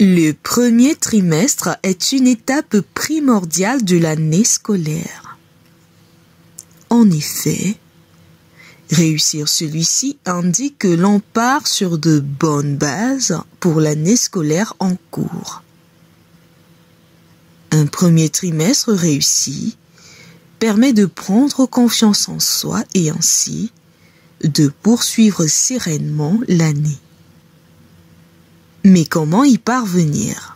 Le premier trimestre est une étape primordiale de l'année scolaire. En effet, réussir celui-ci indique que l'on part sur de bonnes bases pour l'année scolaire en cours. Un premier trimestre réussi permet de prendre confiance en soi et ainsi de poursuivre sereinement l'année. Mais comment y parvenir?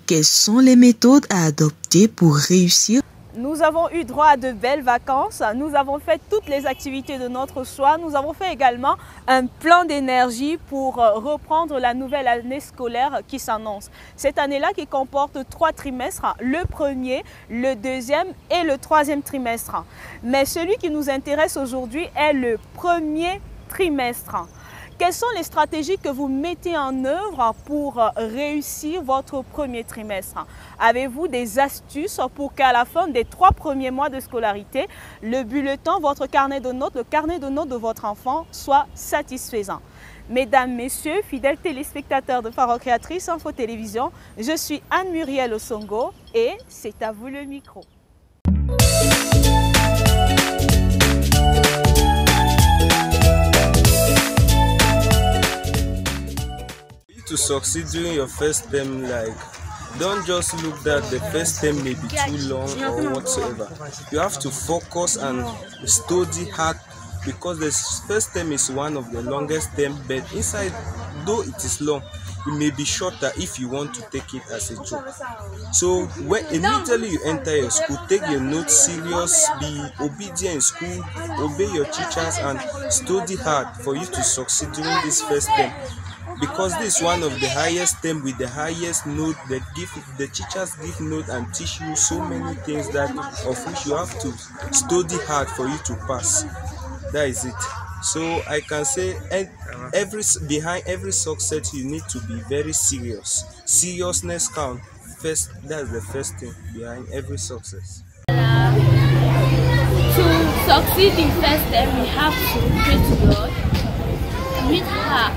Quelles sont les méthodes à adopter pour réussir? Nous avons eu droit à de belles vacances, nous avons fait toutes les activités de notre choix, nous avons fait également un plan d'énergie pour reprendre la nouvelle année scolaire qui s'annonce. Cette année-là qui comporte 3 trimestres, le premier, le deuxième et le troisième trimestre. Mais celui qui nous intéresse aujourd'hui est le premier trimestre. Quelles sont les stratégies que vous mettez en œuvre pour réussir votre premier trimestre? Avez-vous des astuces pour qu'à la fin des 3 premiers mois de scolarité, le bulletin, votre carnet de notes, le carnet de notes de votre enfant soit satisfaisant? Mesdames, Messieurs, fidèles téléspectateurs de Pharo Créatrice Info Télévision, je suis Anne-Muriel Osongo et c'est à vous le micro. To succeed during your first term, don't just look that the first term may be too long or whatsoever. You have to focus and study hard because the first term is one of the longest term, but inside, though it is long, it may be shorter if you want to take it as a joke. So when immediately you enter your school, take your notes serious, be obedient in school, obey your teachers and study hard for you to succeed during this first term. Because this is one of the highest term with the highest note, the teachers give note and teach you so many things that of which you have to study hard for you to pass. That is it. So I can say behind every success you need to be very serious. Seriousness counts first. That's the first thing behind every success. To succeed in first term, we have to pray to God, read her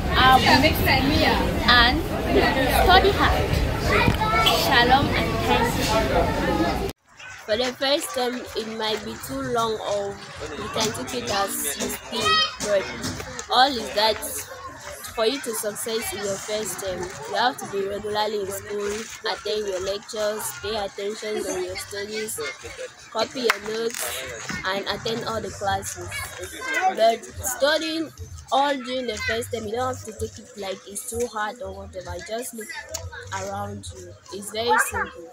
and study hard. Shalom and thanks. For the first term, it might be too long or you can take it as 16, but all is that for you to succeed in your first term, you have to be regularly in school, attend your lectures, pay attention on your studies, copy your notes, and attend all the classes. But studying all during the first term, you don't have to take it like it's too hard or whatever. Just look around you. It's very simple.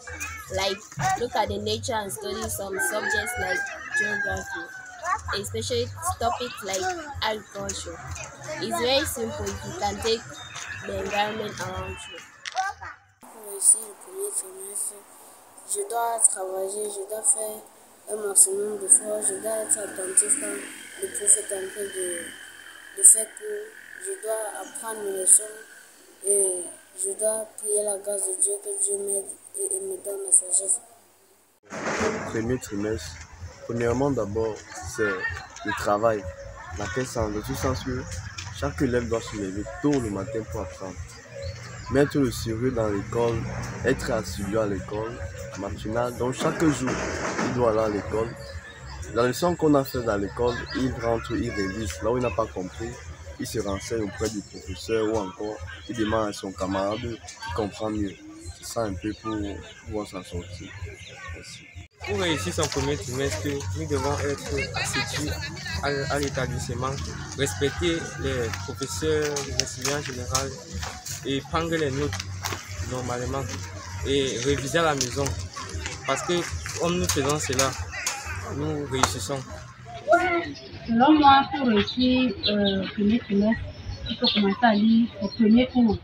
Like, look at the nature and study some subjects like geography, especially topics like agriculture. It's very simple if you can take the environment around you. Pour réussir le premier trimestre, je dois travailler, je dois faire un maximum d'efforts, je dois être attentif quand le prophète est en train de faire cours, je dois apprendre mes leçons et je dois prier la grâce de Dieu que Dieu m'aide et me donne la sagesse. Premier trimestre, premièrement d'abord, c'est le travail, la quête de tout sens que chaque élève doit se lever tôt le matin pour apprendre. Mettre le sérieux dans l'école, être assidu à l'école, matinale, donc chaque jour, il doit aller à l'école. La leçon qu'on a fait dans l'école, il rentre, il révise. Là où il n'a pas compris, il se renseigne auprès du professeur ou encore il demande à son camarade qui comprend mieux. C'est ça un peu pour pouvoir s'en sortir. Merci. Pour réussir son premier trimestre, nous devons être assidus à l'établissement, respecter les professeurs, les enseignants en général et prendre les notes normalement et réviser à la maison. Parce que comme nous faisons cela, nous réussissons. Selon moi, pour réussir le premier trimestre, il faut commencer à lire les premiers cours,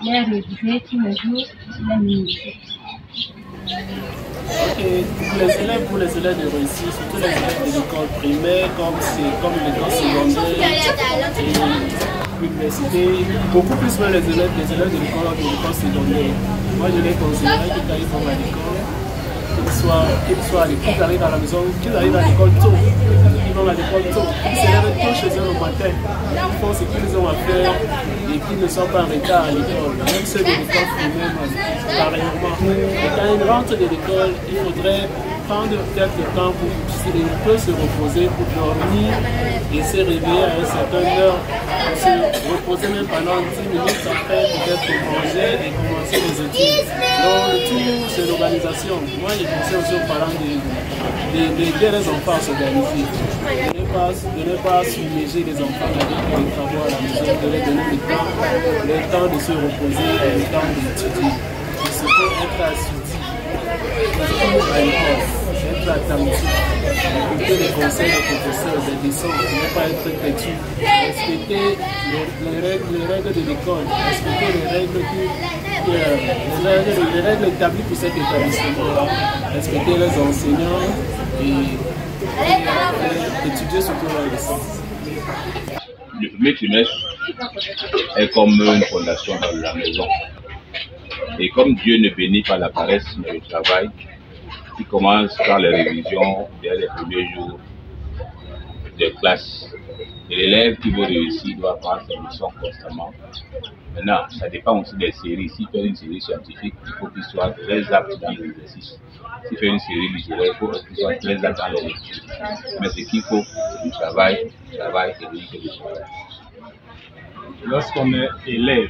les réviser tous les jours, les minimiser. Ok, pour les élèves de réussir, surtout les élèves de l'école primaire, comme l'école secondaire et l'université, beaucoup plus même les élèves de l'école secondaire. Moi je les considère que quand ils vont à l'école, qu'ils arrivent à la maison, qu'ils arrivent à l'école tôt. Ils vont à l'école tôt. Ils se lèvent tôt chez eux le matin. Ils font ce qu'ils ont à faire et qu'ils ne sont pas en retard à l'école. Même ceux de l'école primaire, pareillement. Et quand ils rentrent de l'école, il faudrait prendre quelques temps pour se reposer, pour dormir et se réveiller à une certaine heure, pour se reposer même pendant 10 minutes après, peut-être pour manger et commencer les études. Donc le tout, c'est l'organisation. Moi, j'ai pensé aussi aux parents d'aider les enfants à s'organiser. De ne pas submerger les enfants avec les travaux à la maison, de leur donner le temps de se reposer et le temps d'étudier. C'est pour être assidus à l'école. Être attentif, écouter les conseils des professeurs, des leçons, ne pas être têtu, respecter les règles de l'école, respecter les règles établies pour cet établissement, respecter les enseignants et étudier surtout la licence. Le premier trimestre est comme une fondation dans la maison. Et comme Dieu ne bénit pas la paresse mais le travail, qui commence par les révisions dès les premiers jours des classes. Et l'élève qui veut réussir doit prendre ses leçons constamment. Maintenant, ça dépend aussi des séries. S'il fait une série scientifique, il faut qu'il soit très apte dans l'exercice. S'il fait une série littéraire, il faut qu'il soit très apte dans les lectures. Mais ce qu'il faut, c'est du travail et du travail. Lorsqu'on est élève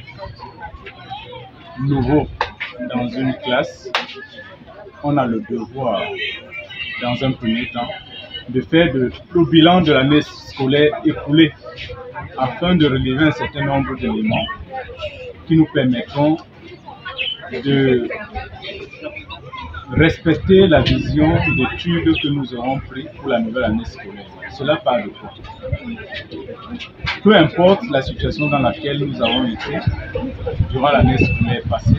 nouveau dans une classe, on a le devoir, dans un premier temps, de faire le bilan de l'année scolaire écoulée afin de relever un certain nombre d'éléments qui nous permettront de respecter la vision d'études que nous aurons pris pour la nouvelle année scolaire. Cela parle de quoi? Peu importe la situation dans laquelle nous avons été durant l'année scolaire passée,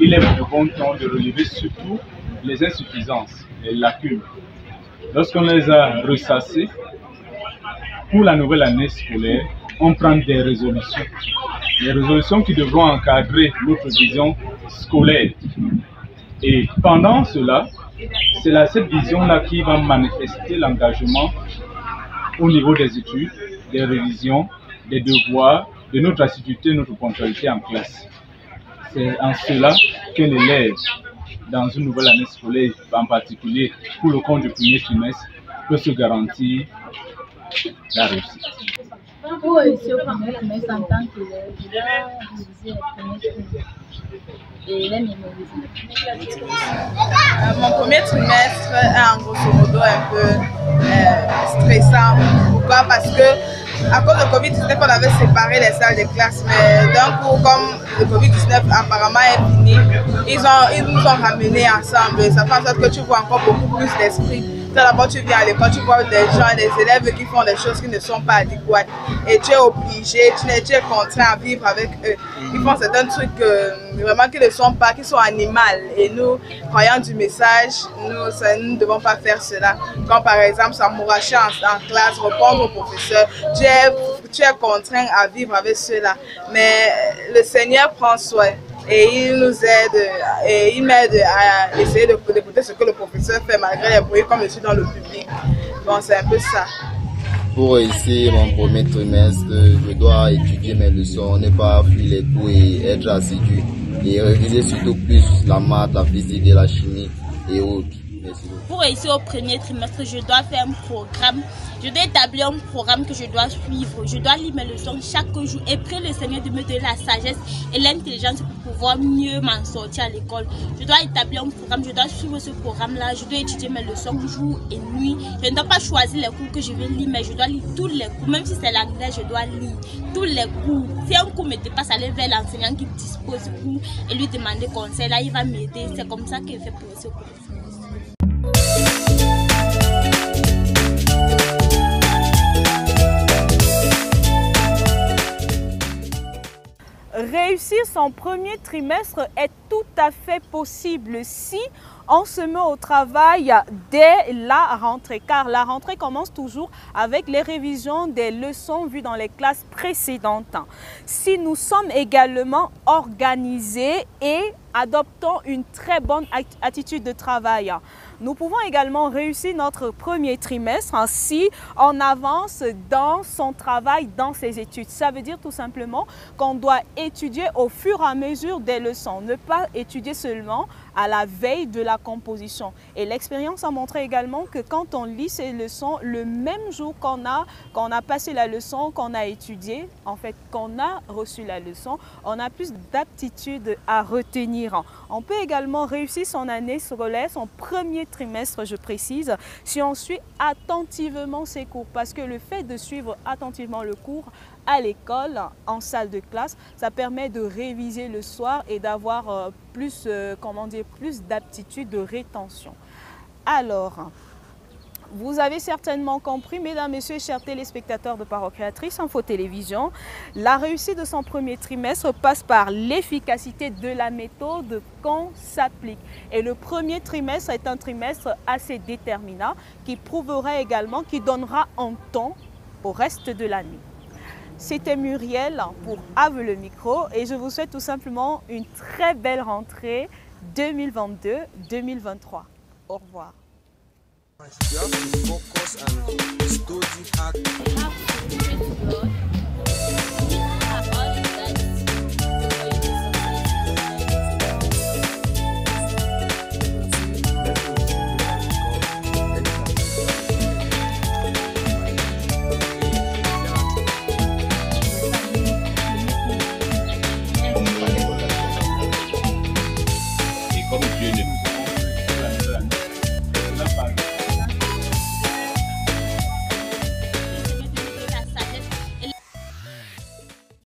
il est de bon temps de relever surtout les insuffisances, les lacunes. Lorsqu'on les a ressassées, pour la nouvelle année scolaire, on prend des résolutions. Des résolutions qui devront encadrer notre vision scolaire. Et pendant cela, c'est cette vision-là qui va manifester l'engagement au niveau des études, des révisions, des devoirs, de notre assiduité, notre ponctualité en classe. C'est en cela que l'élève, dans une nouvelle année scolaire, en particulier pour le compte du premier trimestre, peut se garantir la réussite. Pour réussir au premier trimestre en tant qu'élève, je dois réviser les premiers trimestres et les mémoriser. Mon premier trimestre est en grosso modo un peu stressant. Pourquoi? Parce que à cause de Covid-19, on avait séparé les salles de classe, mais d'un coup, comme le Covid-19 apparemment est fini, ils nous ont ramenés ensemble. Ça fait en sorte que tu vois encore beaucoup plus d'esprit. D'abord, tu viens à l'école, tu vois des gens, des élèves qui font des choses qui ne sont pas adéquates. Et tu es obligé, tu es contraint à vivre avec eux. Ils font certains trucs vraiment qui ne sont pas, qui sont animaux. Et nous, croyants du message, nous ne devons pas faire cela. Comme par exemple, s'amouracher en classe, répondre au professeur. Tu es contraint à vivre avec cela. Mais le Seigneur prend soin. Et il nous aide, et il m'aide à essayer d'écouter ce que le professeur fait malgré les bruits comme je suis dans le public. Bon, c'est un peu ça. Pour réussir mon premier trimestre, je dois étudier mes leçons, ne pas fuir les cours et être assidu. Et réviser surtout plus la maths, la physique et la chimie et autres. Pour réussir au premier trimestre, je dois faire un programme. Je dois établir un programme que je dois suivre. Je dois lire mes leçons chaque jour et prier le Seigneur de me donner la sagesse et l'intelligence pour pouvoir mieux m'en sortir à l'école. Je dois établir un programme, je dois suivre ce programme-là. Je dois étudier mes leçons jour et nuit. Je ne dois pas choisir les cours que je vais lire, mais je dois lire tous les cours. Même si c'est l'anglais, je dois lire tous les cours. Si un cours me dépasse, aller vers l'enseignant qui dispose du cours et lui demander conseil. Là, il va m'aider. C'est comme ça que je fais pour ce cours. réussir son premier trimestre est tout à fait possible si on se met au travail dès la rentrée, car la rentrée commence toujours avec les révisions des leçons vues dans les classes précédentes. Si nous sommes également organisés et adoptons une très bonne attitude de travail, nous pouvons également réussir notre premier trimestre si on avance dans son travail, dans ses études. Ça veut dire tout simplement qu'on doit étudier au fur et à mesure des leçons, ne pas étudier seulement à la veille de la composition. Et l'expérience a montré également que quand on lit ces leçons, le même jour qu'on a passé la leçon, qu'on a étudié, en fait qu'on a reçu la leçon, on a plus d'aptitude à retenir. On peut également réussir son année scolaire, son premier trimestre, je précise, si on suit attentivement ses cours. Parce que le fait de suivre attentivement le cours à l'école, en salle de classe, ça permet de réviser le soir et d'avoir plus d'aptitude de rétention. Alors, vous avez certainement compris, mesdames, messieurs, chers téléspectateurs de Parole Créatrice Info Télévision, la réussite de son premier trimestre passe par l'efficacité de la méthode qu'on s'applique. Et le premier trimestre est un trimestre assez déterminant qui prouvera également, qui donnera un ton au reste de l'année. C'était Muriel pour Ave le micro et je vous souhaite tout simplement une très belle rentrée 2022-2023. Au revoir. You have to focus and study hard.